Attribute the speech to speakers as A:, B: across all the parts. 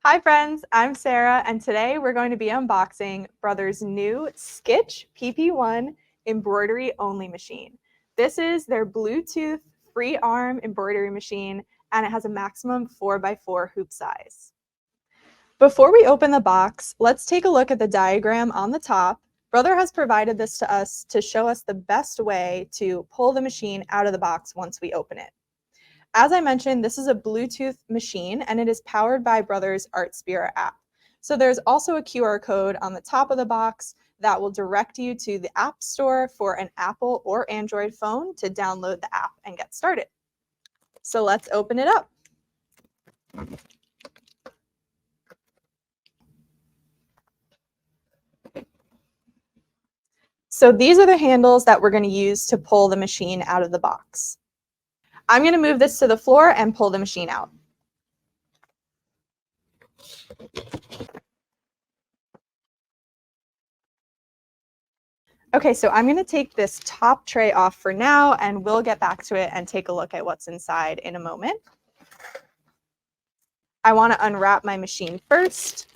A: Hi friends, I'm Sarah, and today we're going to be unboxing Brother's new Skitch PP1 embroidery only machine. This is their Bluetooth free arm embroidery machine, and it has a maximum 4x4 hoop size. Before we open the box, let's take a look at the diagram on the top. Brother has provided this to us to show us the best way to pull the machine out of the box once we open it. As I mentioned, this is a Bluetooth machine and it is powered by Brother's ArtSpirit app. So there's also a QR code on the top of the box that will direct you to the App Store for an Apple or Android phone to download the app and get started. So let's open it up. So these are the handles that we're going to use to pull the machine out of the box. I'm going to move this to the floor and pull the machine out. Okay, so I'm going to take this top tray off for now, and we'll get back to it and take a look at what's inside in a moment. I want to unwrap my machine first.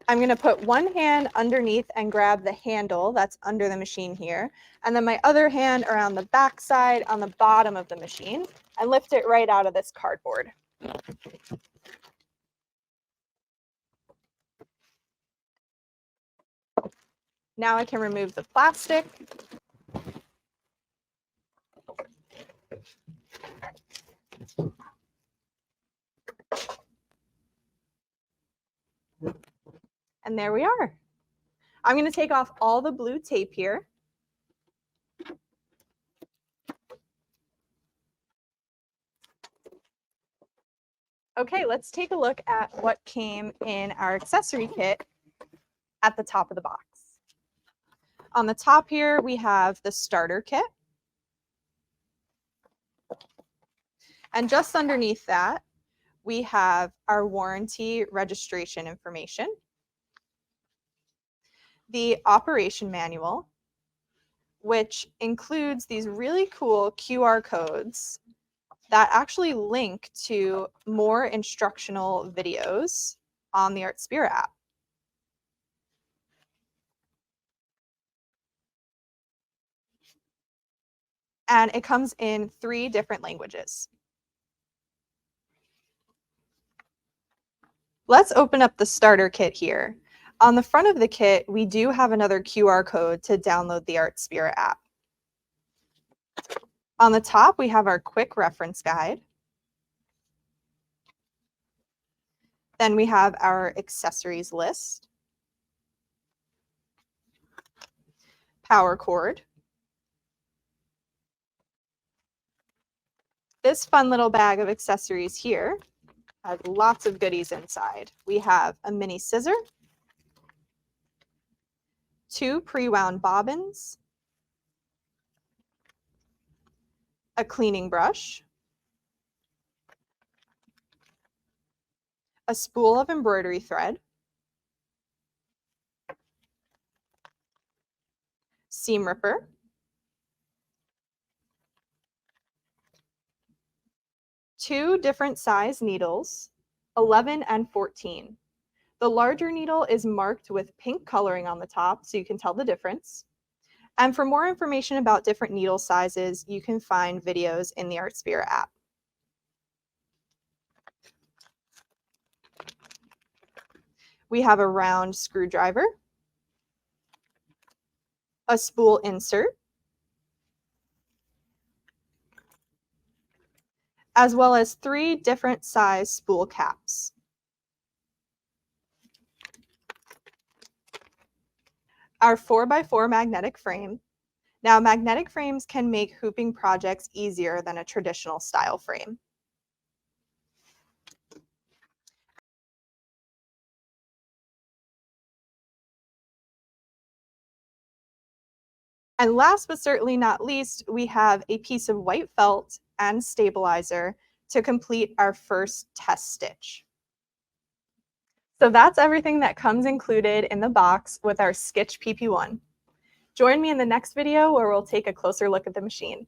A: I'm going to put one hand underneath and grab the handle that's under the machine here, and then my other hand around the back side on the bottom of the machine and lift it right out of this cardboard. Now I can remove the plastic. And there we are. I'm going to take off all the blue tape here. Okay, let's take a look at what came in our accessory kit at the top of the box. On the top here, we have the starter kit. And just underneath that, we have our warranty registration information, the operation manual, which includes these really cool QR codes that actually link to more instructional videos on the ArtSpirit app. And it comes in 3 different languages. Let's open up the starter kit here. On the front of the kit, we do have another QR code to download the ArtSpirit app. On the top, we have our quick reference guide. Then we have our accessories list, power cord, this fun little bag of accessories here has lots of goodies inside. We have a mini scissor, 2 pre-wound bobbins, a cleaning brush, a spool of embroidery thread, seam ripper, two different size needles, 11 and 14. The larger needle is marked with pink coloring on the top so you can tell the difference. And for more information about different needle sizes, you can find videos in the ArtSpirit app. We have a round screwdriver, a spool insert, as well as 3 different size spool caps. Our 4x4 magnetic frame. Now, magnetic frames can make hooping projects easier than a traditional style frame. And last but certainly not least, we have a piece of white felt and stabilizer to complete our first test stitch. So that's everything that comes included in the box with our Skitch PP1. Join me in the next video where we'll take a closer look at the machine.